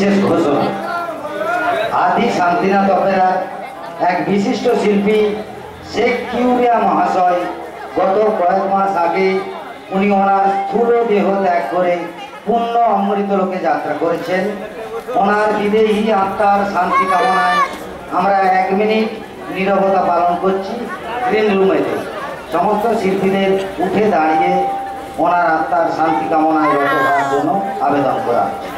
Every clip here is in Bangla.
বিশেষ ঘোষণা। আদি শান্তিনাথ অপেরার এক বিশিষ্ট শিল্পী শেখ কিউরিয়া মহাশয় গত কয়েক মাস আগে উনি ওনার স্থূল দেহ ত্যাগ করে পূর্ণ অমৃত লোকে যাত্রা করেছেন। ওনার বিদেহী আত্মার শান্তি কামনায় আমরা 1 মিনিট নীরবতা পালন করছি। গ্রিন রুমেতে সমস্ত শিল্পীদের উঠে দাঁড়িয়ে ওনার আত্মার শান্তি কামনায় রত হওয়ার জন্য আবেদন করা হচ্ছে।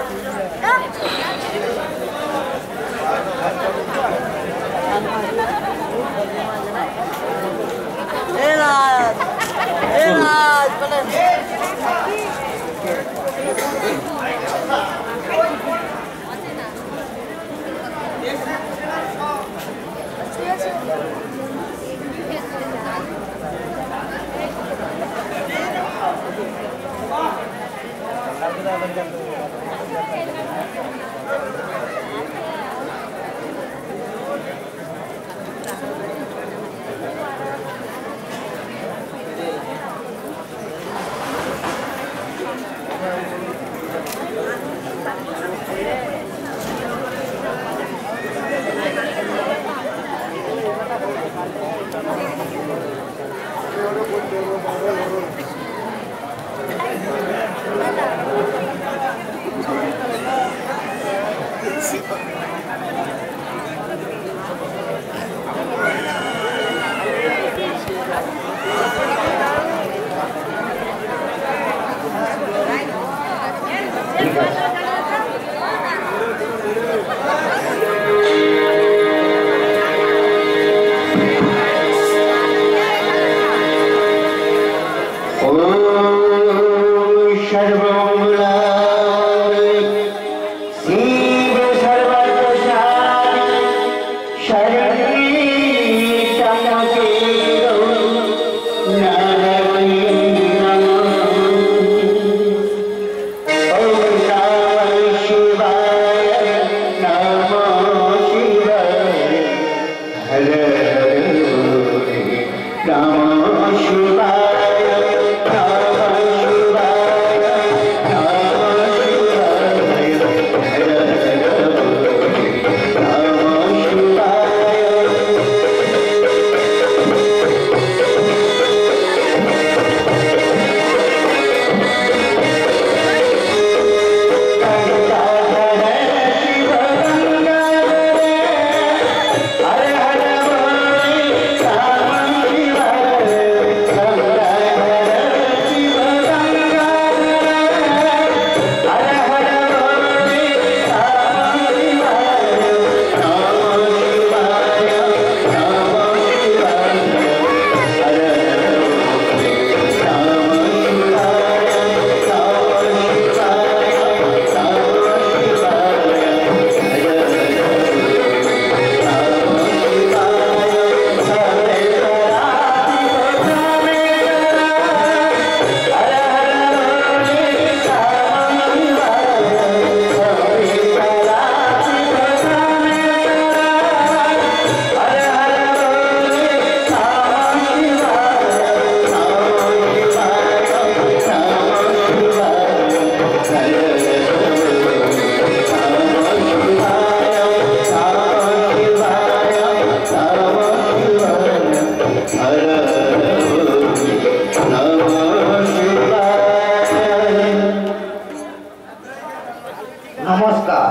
नमस्कार।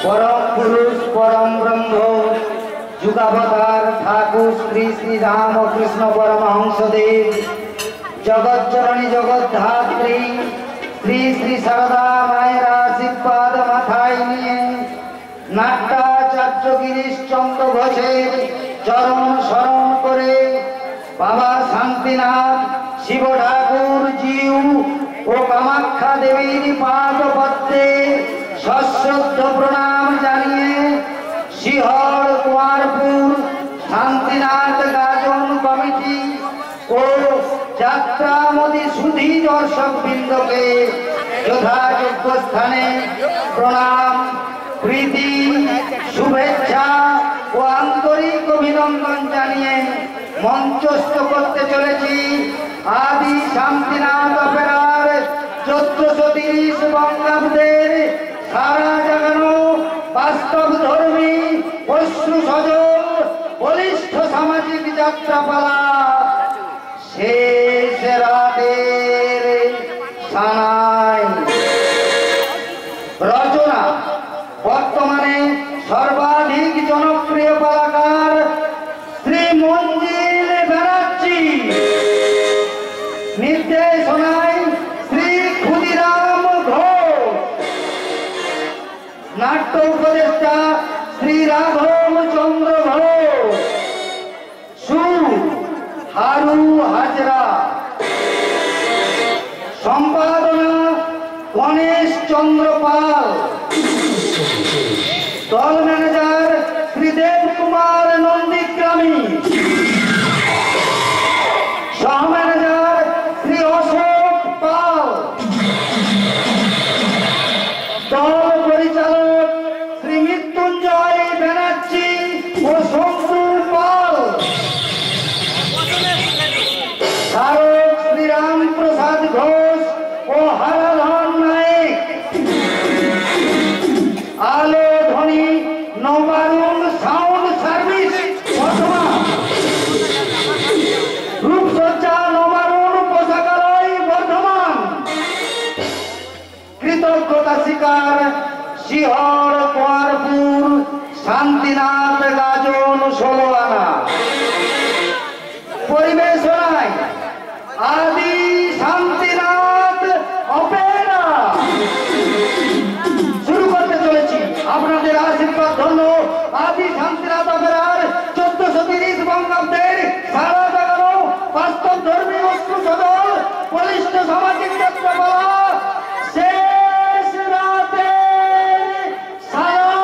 परम पुरुष परम ब्रह्म जुगावतार ठाकुर श्री श्री रामकृष्ण परमहंसदेव जगज्जननी जगद्धात्री श्री श्री शारदा माয়ের आशीर्वाद माथाয় নিয়ে नाट्याचार्य गिरीश चंद्र घोषের চরণ শরণ করে बाबा शांतिनाथ शिव ठाकुर जीव ও কামাখ্যা দেবীর পাদ পদ্মে সশ্রদ্ধ প্রণাম জানিয়ে শিহর কুমারপুর শান্তিনাথ গাজন কমিটি ও যাত্রা মোদী সুধী দর্শক বৃন্দকে যথাযোগ্য স্থানে প্রণাম প্রীতি শুভেচ্ছা ও আন্তরিক অভিনন্দন জানিয়ে মঞ্চস্থ করতে চলেছি आदि शांतिनाथ अपेरार 1430 बंगाब्देर सारा বাস্তব ধর্মী অশ্রু সজল বলিষ্ঠ সামাজিক যাত্রাপালা শেষ রাতের সানাই। রচনা বর্তমানে সর্বাধিক জনপ্রিয় কলাকার শ্রী মঞ্জিল ব্যানার্জি। নির্দেশনায় শ্রী ক্ষুদিরাম ঘোষ। নাট্য উপদেষ্টা শ্রী রাঘব চন্দ্র ঘোষ। সুর হারু হাজরা। সম্পাদনা গণেশ চন্দ্র পাল। দল ম্যানেজার শ্রী দেব কুমার নন্দীগ্রামী। সহ ম্যানেজার শ্রী অশোক পাল। দল পরিচালক শ্রী মৃত্যুঞ্জয় ব্যানার্জি ও শঙ্কু পাল। ধারক শ্রী রামপ্রসাদ ঘোষ ও হারাধন নায়েক। আলো ধ্বনি নবারুণ সাউন্ড সার্ভিস বর্ধমান। রূপসজ্জা নবারুণ পোশাকালয় বর্ধমান। কৃতজ্ঞতা স্বীকার শিহর কোয়ারপুর শান্তিনাথ গাজন 16 আনা। পরিবেশনায় আদি শান্তিনাথ অপেরা। শুরু করতে চলেছি আপনাদের আশীর্বাদ ধন্য আদি শান্তিনাথ অপেরার 1430 বঙ্গাব্দের সারা জাগানো বাস্তব ধর্মী অশ্রু সজল বলিষ্ঠ সামাজিক যাত্রাপালা শেষ রাতে সানাই।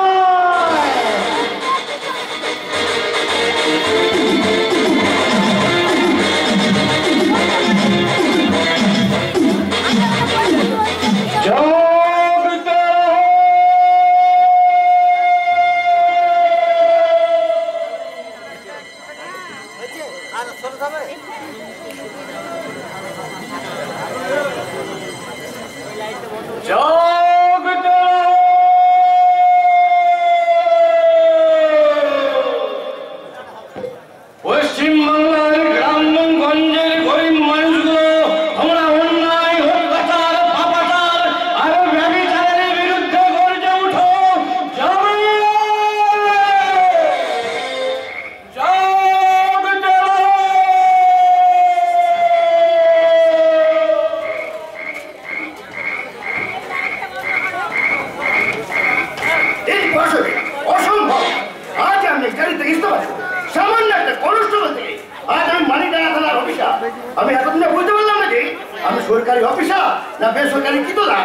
আমি এতদিন বুঝতে পারলাম না যে আমি সরকারি অফিসার না বেসরকারি কি তো না।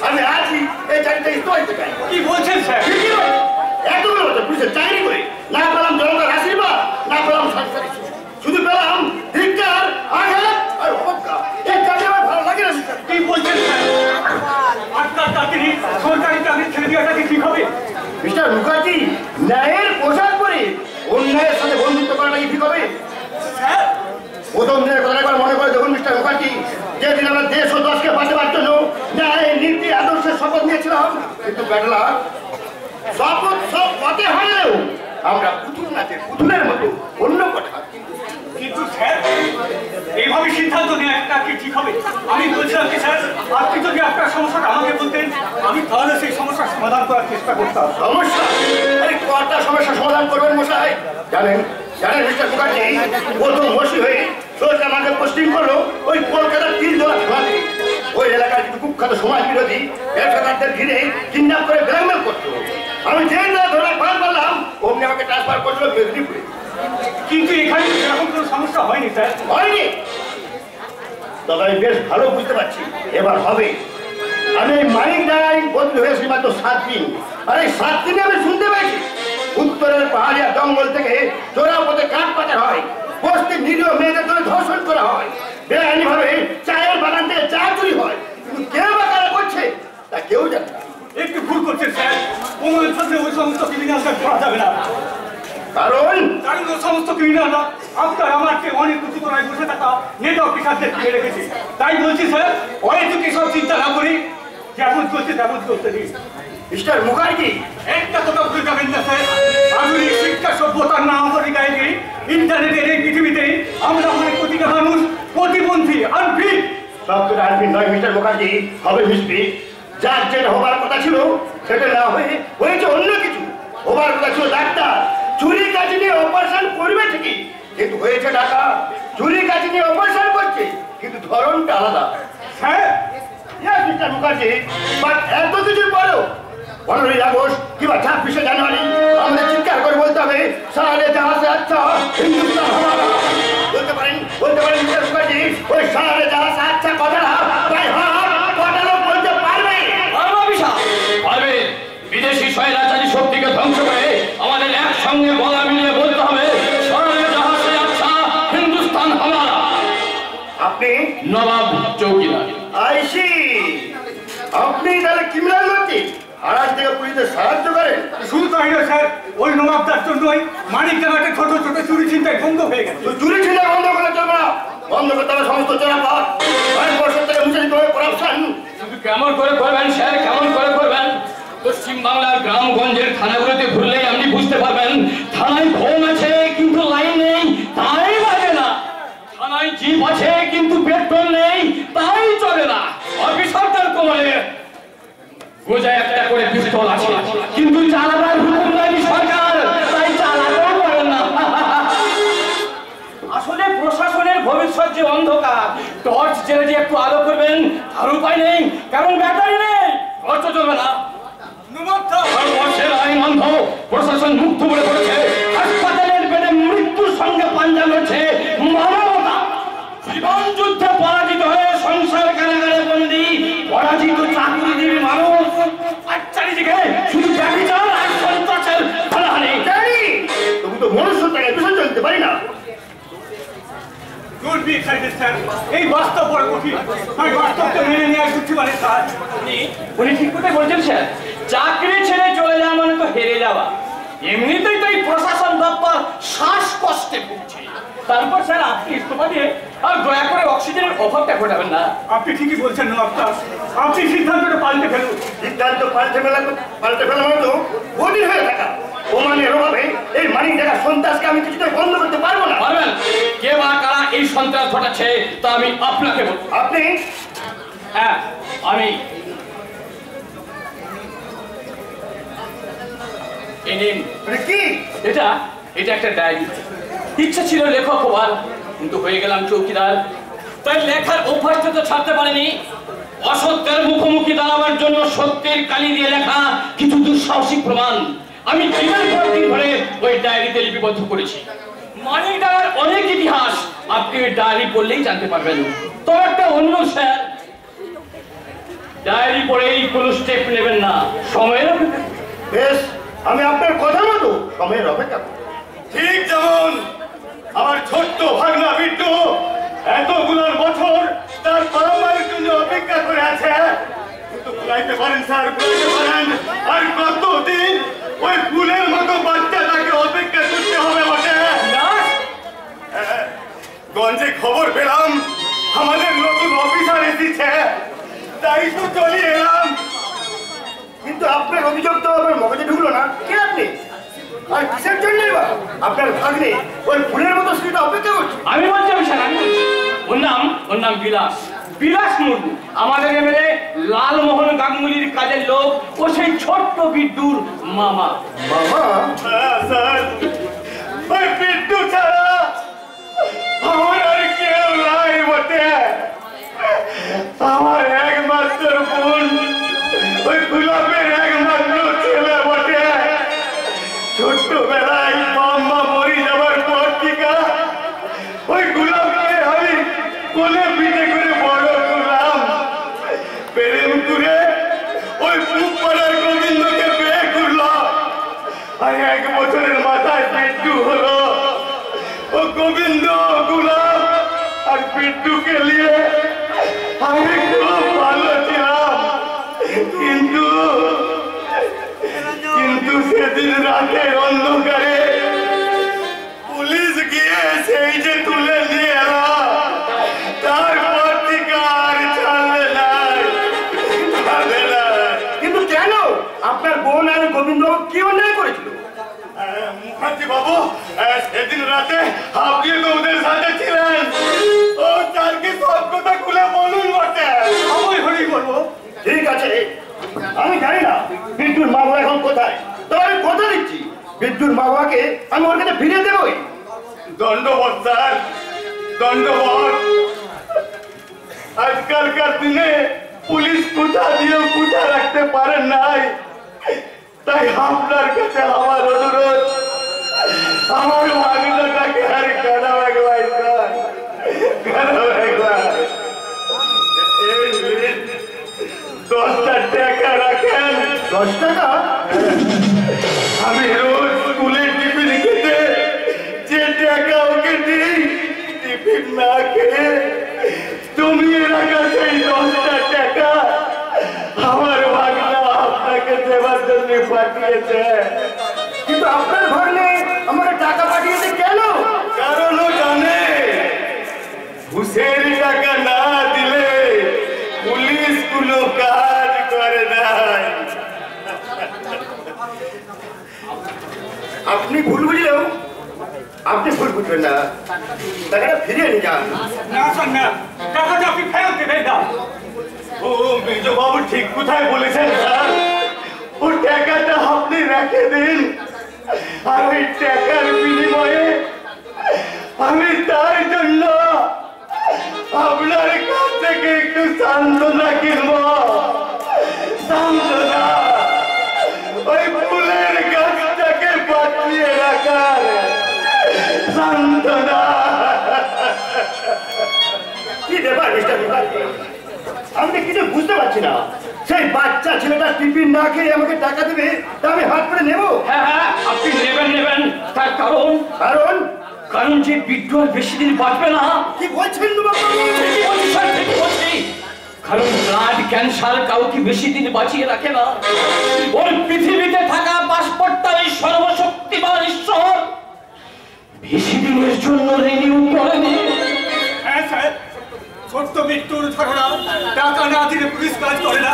আমি আছি এই চাকরিটা ইস্তফা দিতে চাই। কি বলছেন স্যার? এতগুলো বছর পুলিশের চাকরি করে না পেলাম জনতার আশীর্বাদ, না পেলাম সরকারি, শুধু পেলাম ধিক্কার, আঘাত আর অবজ্ঞা। এই চাকরি আমার ভালো লাগে না। কি বলছেন স্যার? আপনার চাকরি সরকারি চাকরি ছেড়ে দেওয়াটা কি ঠিক হবে? মিস্টার মুখার্জি, ন্যায়ের পোশাক পরে অন্যায়ের সাথে বন্ধুত্ব করাটা কি ঠিক হবে? স্যার প্রথম দিনের কথা একবার মনে করে দেখুন মিস্টার মুখার্জি, যেদিন আমরা দেশ ও দশকে বাঁচাবার জন্য ন্যায় নীতি আদর্শের শপথ নিয়েছিলাম, কিন্তু ব্যাটলা শপথ সব পথে হলেও আমরা পুতুল নাচে পুতুলের মতো অন্য কথা। কিন্তু স্যার এইভাবে সিদ্ধান্ত নেওয়াটা কি ঠিক হবে? আমি বলছিলাম কি স্যার, আপনি যদি আপনার সমস্যাটা আমাকে বলতেন, আমি তাহলে সেই সমস্যার সমাধান করার চেষ্টা করতাম। সমস্যা? আরে কটা সমস্যার সমাধান করবেন মশাই? জানেন জানেন মিস্টার মুখার্জি, প্রথম মসি হয়ে সরকার আমাকে পোস্টিং করলো ওই কলকাতার 3 জোড়া থানাতে। ওই এলাকার কিছু কুখ্যাত সমাজ বিরোধী ব্যবসাদারদের ঘিরে কিডন্যাপ করে ব্ল্যাকমেল করতো। আমি যে ধরে পারলাম অমনি আমাকে ট্রান্সফার করছিল মেদিনীপুরে। কিন্তু এখানে এরকম কোনো সমস্যা হয়নি স্যার। হয়নি? তবে আমি বেশ ভালো বুঝতে পারছি এবার হবে। আমি মানিক ডাঙায় বদলি হয়েছি মাত্র 7 দিন, আর এই 7 দিনে আমি শুনতে পেয়েছি উত্তরের পাহাড়িয়া জঙ্গল থেকে চোরা পথে কাঠ পাচার হয়, বস্তি নিরীহ মেয়েদের ধরে ধর্ষণ করা হয়, বেআইনি ভাবে চায়ের বাগান থেকে চা চুরি হয়। কিন্তু কেউ বা কারা করছে তা কেউ জানে না। একটু ভুল করছেন স্যার, কোনো ওই সমস্ত ক্রিমিনালদের ধরা যাবে না। কারণ ওই সমস্ত ক্রিমিনালরা আপনার আমাকে অনেক উঁচু যন্ত্রণায় বসে থাকা নেতা অফিসারদের ফিরে রেখেছে। তাই বলছি স্যার, অহেতুকি সব চিন্তা না করি, যেমন চলছে তেমন চলতে দিন। মিস্টার মুখার্জি, একটা কথা ভুলে যাবেন না স্যার, আধুনিক শিক্ষা সভ্যতার নামকরণে ইন্টারনেটের এই পৃথিবীতে আমরা অনেক প্রতিটা মানুষ প্রতিবন্ধী আনফিট। সব তো আনফিট নয় মিস্টার মুখার্জি, হবে মিসফিট। যার যেটা হবার কথা ছিল সেটা না হয়ে হয়েছে অন্য কিছু। হবার কথা ছিল ডাক্তার, চুরি কাজ নিয়ে অপারেশন করবে ঠিকই, কিন্তু হয়েছে টাকা। চুরি কাজ নিয়ে অপারেশন করছে, কিন্তু ধরনটা আলাদা। Sir, Yes, Mr. Mukherjee, but এত কিছুর পরেও 15 আগস্ট কিংবা 26 জানুয়ারি আমাদের চিৎকার করে বলতে হবে, সারে জাহাজে আচ্ছা হিন্দুস্তান হামারা। বলতে পারেন মিস্টার মুখার্জি, ওই সারে জাহাজে আচ্ছা কথাটা তাই কটা লোক বলতে পারবে? পারবে। বিদেশি স্বৈরাচারী শক্তিকে ধ্বংস করে আমাদের একসঙ্গে গলা মিলিয়ে বলতে হবে, সারে জাহাজে আচ্ছা হিন্দুস্তান হামারা। আপনি নবাব চৌকিদার। আইসি, আপনি তাহলে ক্রিমিনাল লোকটি আর আজ থেকে পুলিশের সাহায্য করেন? শুধু তাই না স্যার, ওই নবাবদার জন্যই মানিকডাঙ্গাতে ছোট ছোট চুরি ছিনতাই বন্ধ হয়ে গেছে। তো চুরি ছিল বন্ধ করে চলবে না, বন্ধ করতে হবে সমস্ত চোরাপথ। কয়েক বছর থেকে মুছে দিতে হবে করাপশন। শুধু কেমন করে করবেন স্যার, কেমন করে করবেন? পশ্চিম বাংলার গ্রামগঞ্জের থানাগুলোতে ঘুরলেই আপনি বুঝতে পারবেন, থানায় ফোন আছে কিন্তু লাইন নেই, তাই বাজে না। থানায় জিপ আছে কিন্তু পেট্রোল নেই, তাই চলে না। অফিসারদের কোমরে গোজায় একটা করে পিস্তল আছে, কিন্তু চালাবার হুকুম দেয়নি সরকার, তাই চালাতেও পারেন না। আসলে প্রশাসনের ভবিষ্যৎ যে অন্ধকার, টর্চ জেলে যে একটু আলো করবেন তার উপায় নেই, কারণ ব্যাটারি নেই, টর্চ চলবে না। আইন অন্ধ, প্রশাসন মুক্ত বলে পড়েছে, হাসপাতালের বেডে মৃত্যুর সঙ্গে পাঞ্জা লড়ছে মানবতা। জীবন যুদ্ধে পরাজিত হয়ে সংসার কারাগারে বন্দী পরাজিত চাকরিজীবী মানুষ, আর চারিদিকে শুধু ব্যভিচার আর সন্ত্রাসের হানাহানি। জানি, তবু তো মনুষ্যত্বকে বিসর্জন দিতে পারি না। Don't be excited, sir. এই বাস্তব বড় কঠিন। আমি বাস্তবকে মেনে নেওয়ার বুদ্ধিমানের কাজ। উনি ঠিক কথাই বলছেন স্যার, চাকরি ছেড়ে চলে যাওয়া মানে তো হেরে যাওয়া। এমনিতেই তো এই প্রশাসন দপ্তর শ্বাসকষ্টে ভুগছে, তারপর স্যার আপনি ইস্তফা দিয়ে আর দয়া করে অক্সিজেনের অভাবটা ঘটাবেন না। আপনি ঠিকই বলছেন নবাবদার, আপনি সিদ্ধান্তটা পাল্টে ফেলুন। সিদ্ধান্ত পাল্টে ফেলা মানে তো গদির হয়ে থাকা। প্রমাণের অভাবে এই মানিক দেখা সন্ত্রাসকে আমি কিছুতেই বন্ধ করতে পারবো না। পারবেন? কে বা কারা এই সন্ত্রাস ঘটাচ্ছে তা আমি আপনাকে বলবো। আপনি? হ্যাঁ, আমি। কি এটা একটা ডায়েরি। ইচ্ছা ছিল লেখক হবার, কিন্তু হয়ে গেলাম চৌকিদার। তাই লেখার অভ্যাসটা তো ছাড়তে পারিনি। অসত্যের মুখোমুখি দাঁড়াবার জন্য সত্যের কালি দিয়ে লেখা কিছু দুঃসাহসিক প্রমাণ আমি দিনের পর দিন ধরে ওই ডায়েরিতে লিপিবদ্ধ করেছি। মানিকডাঙ্গার অনেক ইতিহাস আপনি ওই ডায়েরি পড়লেই জানতে পারবেন। তো একটা অন্য স্যার, ডায়েরি পড়েই কোনো স্টেপ নেবেন না, সময়ের অপেক্ষা। বেশ, আমি আপনার কথা মতো সময়ের অপেক্ষা করব। ঠিক যেমন আমার ছোট্ট ভাগনা বিট্টু এতগুলোর বছর তার বাবা মায়ের জন্য অপেক্ষা করে আছে, কিন্তু বুঝাইতে পারেন স্যার, বুঝাইতে পারেন আর কতদিন ওই ফুলের মতো বাচ্চাটাকে অপেক্ষা করতে হবে বটে। গঞ্জে খবর পেলাম আমাদের নতুন অফিসার এসেছে, তাই তো চলে এলাম। কিন্তু আপনার অভিযোগ তো আমার মগজে ঢুকলো না। কে আপনি আর কিসের জন্য আপনার ভাগ্নে ওই ফুলের মতো স্ত্রীটা অপেক্ষা করছে? আমি বলছি স্যার, আমি বলছি ওর নাম বিলাস মুর্মু, আমাদের এমএলএ লালমোহন গাঙ্গুলির কাজের লোক। ও সেই ছোট্ট বিদ্যুর মামা। মামা? স্যার, ওই বিদ্যু ছাড়া আমার আর কেউ নাই বটে। আমার একমাত্র বোন, ওই গোলাপের একমাত্র ছেলে বটে। ছোট্টবেলায় মাম্মা মরে যাবার পর থেকে ওই গোলাপকে আমি কোলে পিঠে করে বড় করলাম। প্রেম করে ওই পুপাড়ার গোবিন্দকে বিয়ে করলো, আর 1 বছরের মাথায় বিদ্যু হলো। ও গোবিন্দ, গোলাপ আর বিদ্যুকে নিয়ে আমি খুব ভালো ছিলাম, কিন্তু সেদিন রাতের অন্ধকারে পুলিশ গিয়ে সেই যে তুলে নিয়ে এলো। বাবু সেদিন রাতে আপনি তো ওদের সাথে ছিলেন। ও স্যারকে সব কথা খুলে বলুন বটে। আমি হরি বলবো। ঠিক আছে, আমি জানি না বিদ্যুৎ মা বাবা এখন কোথায়, তবে আমি কথা দিচ্ছি বিদ্যুৎ মা বাবাকে আমি ওর কাছে ফিরিয়ে দেবই। দণ্ডবত স্যার, দণ্ডবত। আজকালকার দিনে পুলিশ কোথা দিয়ে কোথা রাখতে পারেন নাই, তাই আপনার কাছে আমার অনুরোধ, আমার ভাগিনাটাকে আর কেন একবার স্যার, কেন একবার 10টা টাকা রাখেন। 10 টাকা? আমি রোজ স্কুলে টিফিন খেতে যে টাকা ওকে দিই, টিফিন না খেয়ে জমিয়ে রাখা সেই 10টা টাকা আমার ভাগনা আপনাকে দেওয়ার জন্য পাঠিয়েছে। কিন্তু আপনার ভাগ্নে আমাকে টাকা পাঠিয়েছে কেন? কারণও জানে, ঘুষের টাকা না দিলে পুলিশ কোনো কাজ করে নাই। আপনি ভুল বুঝলেও আপনি ভুল বুঝবেন না, টাকাটা ফিরিয়ে নিয়ে যান। না স্যার না, টাকাটা আপনি ফেরত দেবেন না। ও মেজবাবু ঠিক কোথায় বলেছেন স্যার, ও টাকাটা আপনি রেখে দিন, আর ওই টাকার বিনিময়ে আমি তার জন্য আপনার কাছ থেকে একটু সান্ত্বনা কিনব। সান্ত্বনা, ওই ফুলের গাছটাকে বাঁচিয়ে রাখার সান্ত্বনা। কি ব্যাপার মিস্টার মুখার্জি, আমি কিছু বুঝতে পারছি না। সেই বাচ্চা ছেলেটা টিফিন না খেয়ে আমাকে টাকা দেবে, তা আমি হাত করে নেবো? হ্যাঁ হ্যাঁ, আপনি নেবেন। তার কারণ কারণ যে বিদ্যু আর বেশি দিন বাঁচবে না। কি বলছেন বাবু? ঠিকই বলছি স্যার, ঠিকই বলছি। কারণ ব্লাড ক্যান্সার কাউকে বেশি দিন বাঁচিয়ে রাখে না। ওর পৃথিবীতে থাকা পাসপোর্টটাই সর্বশক্তিমান ঈশ্বর বেশি দিনের জন্য রিনিউ করেনি। হ্যাঁ স্যার, ছোট্ট মৃত্যুর ধারণা টাকা না দিলে পুলিশ কাজ করে না,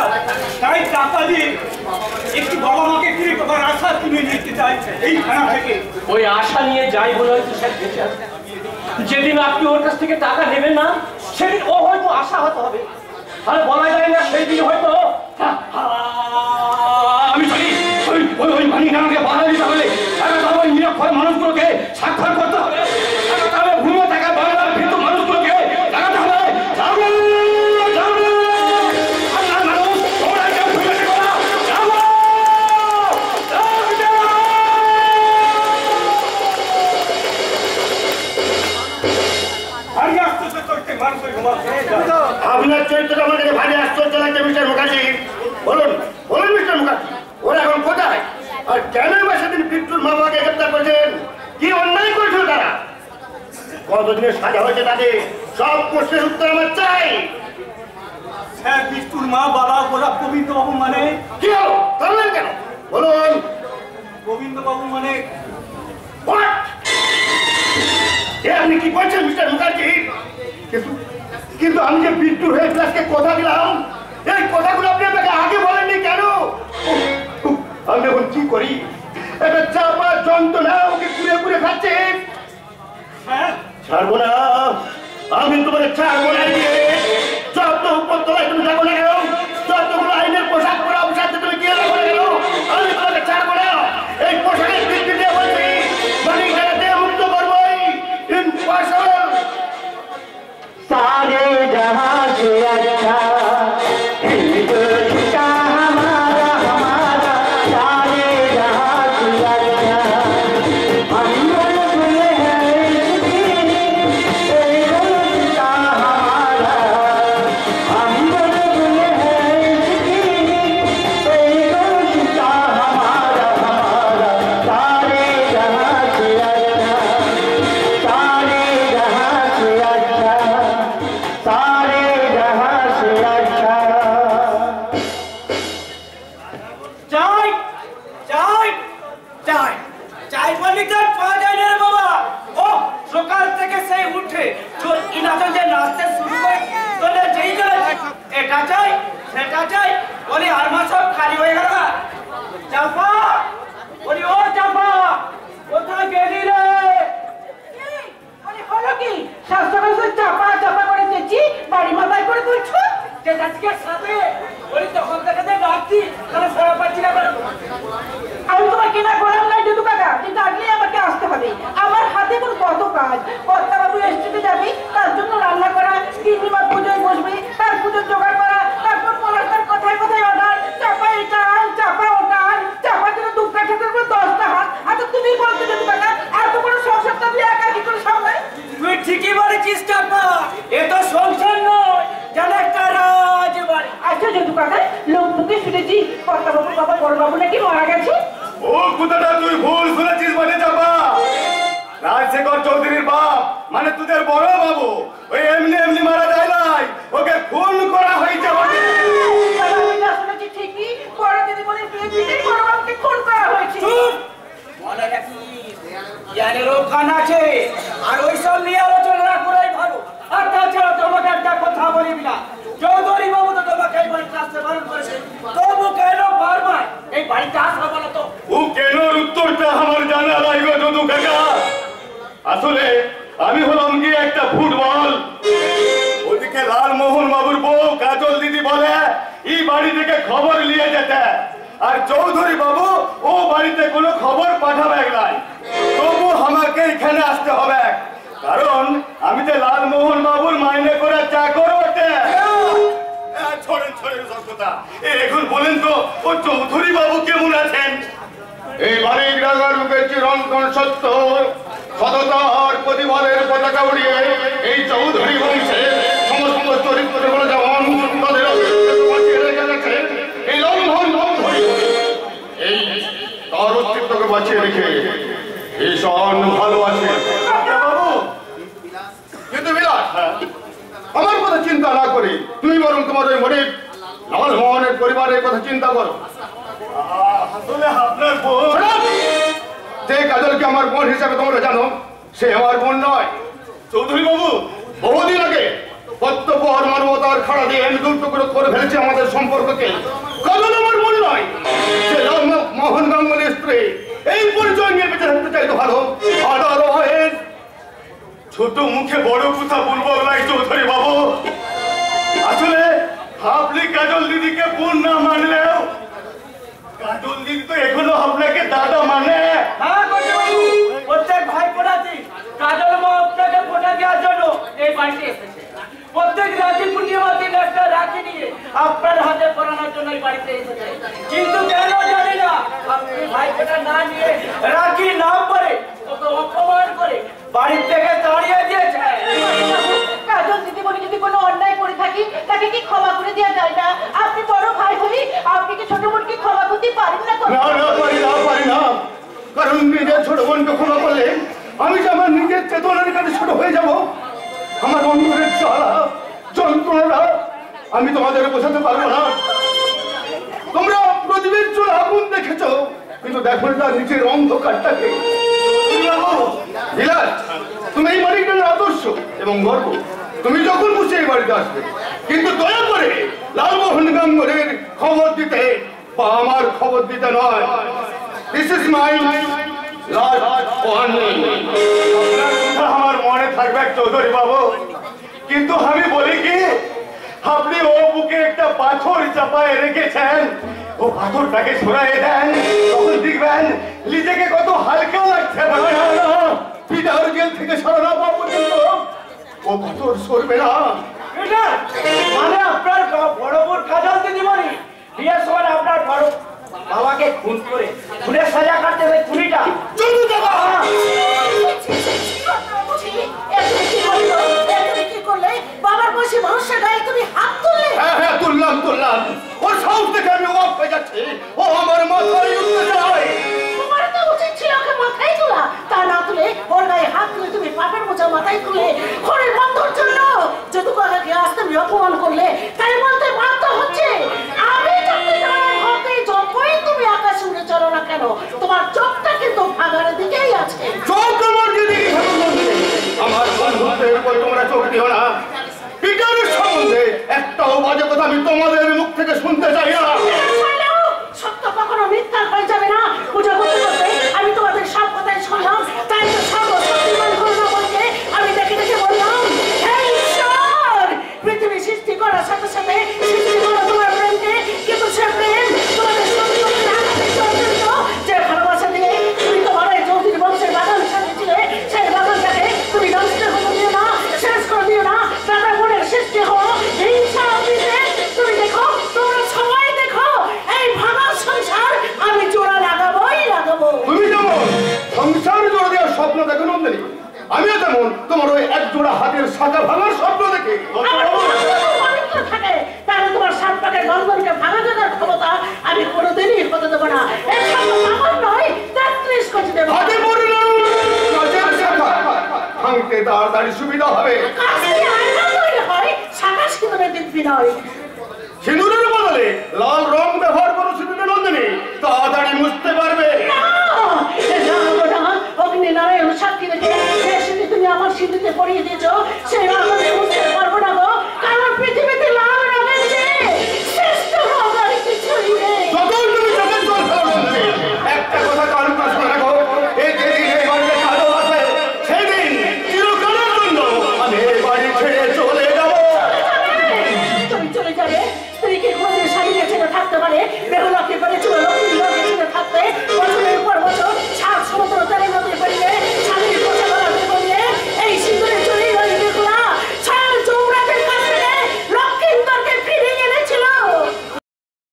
তাই টাকা দিয়ে একটু বাবা মাকে ফিরে পাবার আশা কিনে নিতে চাই এই থানা থেকে। ওই আশা নিয়ে যাই বলে হয়তো স্যার বেঁচে আছে। যেদিন আপনি ওর কাছ থেকে টাকা নেবেন না, সেদিন ও হয়তো আশাহত হবে। আর বলা যায় না সেই দিন হয়তো আমি জানি ওই মানিকাকে বাধা দিতে হবে। ওই নিরক্ষর মানুষগুলোকে স্বাক্ষর করতে হবে। ঘুমিয়ে থাকা বাংলার কিন্তু মানুষগুলোকে জানাতে হবে। আপনার চরিত্রটা আমার কাছে ভারী আশ্চর্য লাগছে মিস্টার মুখার্জি। বলুন বলুন মিস্টার মুখার্জি, ওরা এখন কোথায়? আর কেন বা সেদিন বিদ্যুৎ মা বাবাকে গ্রেপ্তার করেছেন? কি অন্যায় করেছিল তারা? কতদিনের সাজা হয়েছে তাদের? সব প্রশ্নের উত্তর আমার চাই। স্যার, বিষ্টুর মা বাবা ওরা গোবিন্দবাবু মানে কি হলো? করলেন কেন? বলুন। গোবিন্দবাবু মানে What? আপনি কি বলছেন মিস্টার মুখার্জি? কিন্তু আমি যে বিদ্যুৎ হয়ে ক্লাসকে কথা দিলাম, এই কথাগুলো আপনি আমাকে আগে বলেননি কেন? আমি এখন কি করি? একটা চাপা যন্ত্রণা ওকে ঘুরে ঘুরে খাচ্ছে। ছাড়বো না, আমি তোমাকে ছাড়বো না। যত উপর তলায় তুমি যাবো না কেন, যতগুলো আইনের পোশাক পরা অবসাদে তুমি গিয়ে যাবো না কেন, আমি তোমাকে ছাড়বো না। এই পোশাকের বৃদ্ধি দিয়ে বলছি, মালিক জায়গাতে মুক্ত করবোই। ইম্পসিবল। सारे जहां से अच्छा हिंदुस्तां हमारा हमारा, सारे जहां से अच्छा हम बुलबुल हैं इसकी, हिंदुस्तां हमारा हम बुलबुल हैं इसकी, हिंदुस्तां हमारा हमारा, सारे जहां से अच्छा, सारे जहां से अच्छा, सारे जहां से अच्छा। চাই চাই চাই চাই বলি তার পাওয়া যায় না রে বাবা। ও সকাল থেকে সেই উঠে চোর ইনাতে যে নাচতে শুরু করে তোলে যেই যায় এটা চাই সেটা চাই বলি আর মাস সব খালি হয়ে গেল। চাপা বলি ও চাপা কোথায় গেলি? শাস্ত্র চাপা চাপা করে দিয়েছি, বাড়ি মাথায় করে তুলছো। যে আজকে সাথে ওই তখন থেকে যে ডাকছি তাহলে সরা পাচ্ছি না। আমি তোমার কেনা করার নাই যদু কাকা, কিন্তু আগলেই আমাকে আসতে হবে। আমার হাতে কোনো কত কাজ। কর্তাবাবু এস্টেটে যাবে, তার জন্য রান্না করা, তিনবার পুজোয় বসবে, তার পুজোর জোগাড় করা, তারপর পলাশটার কথায় কথায় অর্ডার, চাপা এটা আন, চাপা ওটা আন, চাপার জন্য দু কাঠের উপর 10টা হাত। আচ্ছা তুমি বলতে যদু কাকা, এত বড় সংসারটা তুই একা কি করে সামলাই? তুই ঠিকই বলেছিস চাপা, এ তো সংসার নয়, যেন একটা রাজবাড়ি। আচ্ছা যদু কাকা, লোক মুখে শুনেছি কর্তাবাবু বাবা বড়বাবু নাকি মারা গেছে। ও কথাটা তুই ভুল শুনেছিস মানে চাপা। রাজশেখর চৌধুরীর বাপ মানে তোদের বড় বাবু ওই এমনি এমনি মারা যায় নাই, ওকে খুন করা হয়েছে বটে। আমি যা শুনেছি ঠিকই, বড় দিদি বলে বিয়ে দিদি বড়বাবুকে খুন করা হয়েছে। চুপ! মনে রাখিস, জ্ঞানেরও কান আছে, আর ওইসব নিয়ে আলোচনা করাই ভালো। আর তাছাড়া তোমাকে একটা কথা বলিবি না, চৌধুরী বাবু তো তোমাকে এই বাড়িতে আসতে বারণ করেছে, তবু কেন বারবার এই বাড়িতে আসা বলো তো? ও কেন উত্তরটা আমার জানা নাই গো যদু কাকা। আসলে আমি হলাম কি একটা ফুটবল। ওদিকে লালমোহন বাবুর বউ কাজল দিদি বলে এই বাড়ি থেকে খবর নিয়ে যেতে, আর চৌধুরী বাবু ও বাড়িতে কোনো খবর পাঠাবে নাই, তবু আমাকে এখানে আসতে হবে, কারণ আমি যে লালমোহন বাবুর মাইনে করে চাকর বটে। ছোড়েন ছোড়েন সব কথা। এখন বলেন তো ও চৌধুরী বাবু কেমন আছেন? এই বাড়ির রাগার মুখে চিরন্তন সত্য সততার প্রতিবাদের পতাকা উড়িয়ে এই চৌধুরী বংশের সমস্ত চরিত্রগুলো যেমন তাদের অস্তিত্বকে বাঁচিয়ে রেখে গেছে, এই লালমোহন চৌধুরী এই তার অস্তিত্বকে বাঁচিয়ে রেখে ভীষণ ভালো আছে। বাবু কিন্তু বিলাস, আমার কথা চিন্তা না করে তুমি বরং তোমার ওই মনিব লালমোহনের পরিবারের কথা চিন্তা করো। আসলে আপনার বোন যে কাজলকে আমার বোন হিসাবে তোমরা জানো, সে আমার বোন নয়। চৌধুরী বাবু বহুদিন আগে কর্তব্য আর মানবতার খাড়া দিয়ে আমি দুটো করে ফেলেছি আমাদের সম্পর্ককে। কাজল আমার বোন নয়, সে মোহন গাঙ্গুলির স্ত্রী। এই পরিচয় নিয়ে বেঁচে থাকতে চাই তো ভালো। ছোট মুখে বড় কথা বলবো নাই চৌধুরী বাবু। আসলে আপনি কাজল দিদিকে বোন না মানলেও কাজল দিদি তো এখনো আপনাকে দাদা মানে। হ্যাঁ কর্তাবাবু, প্রত্যেক ভাই ফোটাচ্ছি কাজল মা আপনাকে ফোটা দেওয়ার জন্য এই বাড়িতে এসেছে। প্রত্যেক রাখি পূর্ণিমার দিন একটা রাখি নিয়ে আপনার হাতে পরানোর জন্য এই বাড়িতে এসেছে, কিন্তু কেন জানি না আপনি ভাই ফোটা না নিয়ে রাখি নাম করে ওকে অপমান করে বাড়ি থেকে তাড়িয়ে দিয়েছে। কাজল দিদি বলে যদি কোনো অন্যায় করে থাকি তাকে কি ক্ষমা করে দেওয়া যায় না? আপনি বড় ভাই হলি, আপনি কি ছোট বোনকে ক্ষমা করতে পারেন না? পারি না, কারণ নিজের ছোট বোনকে ক্ষমা করলে আমি যে আমার নিজের চেতনার কাছে ছোট হয়ে যাব। আমার অন্তরের জ্বালা যন্ত্রণা আমি তোমাদের বোঝাতে পারবো না। তোমরা প্রদীপের চুল আগুন দেখেছো, কিন্তু দেখো তার নিচের অন্ধকারটাকে। বিলাস, তুমি এই বাড়িটার আদর্শ এবং গর্ব। তুমি যখন খুশি এই বাড়িতে আসবে, কিন্তু দয়া করে লালমোহন গাঙ্গুলির খবর দিতে বা আমার খবর দিতে নয়। This is my last warning. আপনার কথা আমার মনে থাকবে চৌধুরী বাবু, কিন্তু আমি বলি কি আপনি ও বুকে একটা পাথর চাপায় রেখেছেন, ও পাথরটাকে সরাই দেন, তখন দেখবেন নিজেকে কত হালকা লাগছে। পিতার জেল থেকে সরানো পাওয়া পর্যন্ত ও পাথর সরবে না। এটা মানে আপনার বড় বোন কাজল দিদিমণি বিয়ের সময় আপনার বড় বাবাকে খুন করে খুনের সাজা কাটতে ওই খুনিটা বাবার বসে মানুষের গায়ে তুমি হাত তুললে। হ্যাঁ তুললাম। ওর সাহস থেকে আমি অবাক হয়ে যাচ্ছি। ও আমার মাথায় উঠতে চায়। তোমার তো উচিত ছিল ওকে মাথায় তোলা, তা না তুলে ওর গায়ে হাত তুলে তুমি পাপের বোঝা মাথায় তুলে ঘরের বন্ধুর জন্য যদু কাকাকে আসতে অপমান করলে, তাই বলতে বাধ্য হচ্ছে আমি যতই তুমি আকাশে উড়ে চলো না কেন, তোমার চোখটা কিন্তু ভাগারের দিকেই আছে। চোখ আমার যেদিকে আমার বন্ধুত্বের উপর তোমরা চোখ দিও না। পিটারের সম্বন্ধে একটাও বাজে কথা আমি তোমাদের মুখ থেকে শুনতে চাই না। সত্য কখনো মিথ্যা হয়ে যাবে না। পূজা করতে করতে আমি তোমাদের সব কথাই শুনলাম, তাই তো সব সত্যি মনে করলো বলতে আমি দেখে বললাম জোড়া হাতের শাখা ভাঙার স্বপ্ন দেখে থাকে তাহলে তোমার 7 পাকের বন্ধনকে ভাঙা দেওয়ার ক্ষমতা আমি কোনোদিনই হতে দেবো না। এই সব আমার নয়, 33 কোটি দেবো। হাতে পড়লাম কাজের শাখা ভাঙতে তাড়াতাড়ি সুবিধা হবে। কাছে আয়না তৈরি হয়, শাখা সিঁদুরের দিব্যি নয়। সিঁদুরের বদলে লাল রং ব্যবহার করো সিঁদুরের নন্দিনী, তাড়াতাড়ি মুছতে পারবে। অগ্নিনারায়ণ সাক্ষী রেখে যে সিঁদুর তুমি আমার সিঁদুরতে পরিয়ে দিয়েছো সেই রঙে বুঝতে পারবো না গো, কারণ পৃথিবীতে লাল রঙের চেয়ে শ্রেষ্ঠ রঙ আর কিছুই নেই। যখন তুমি চোখের জল ফেলো নন্দিনী, একটা কথা কান পাশে রাখো, এই যেদিন এই বাড়িতে কালো আসে সেদিন চিরকালের জন্য আমি এই বাড়ি ছেড়ে চলে যাবো। তুমি চলে যাবে, স্ত্রীকে কোনোদিন স্বামীকে ছেড়ে থাকতে পারে, বেহুলাকে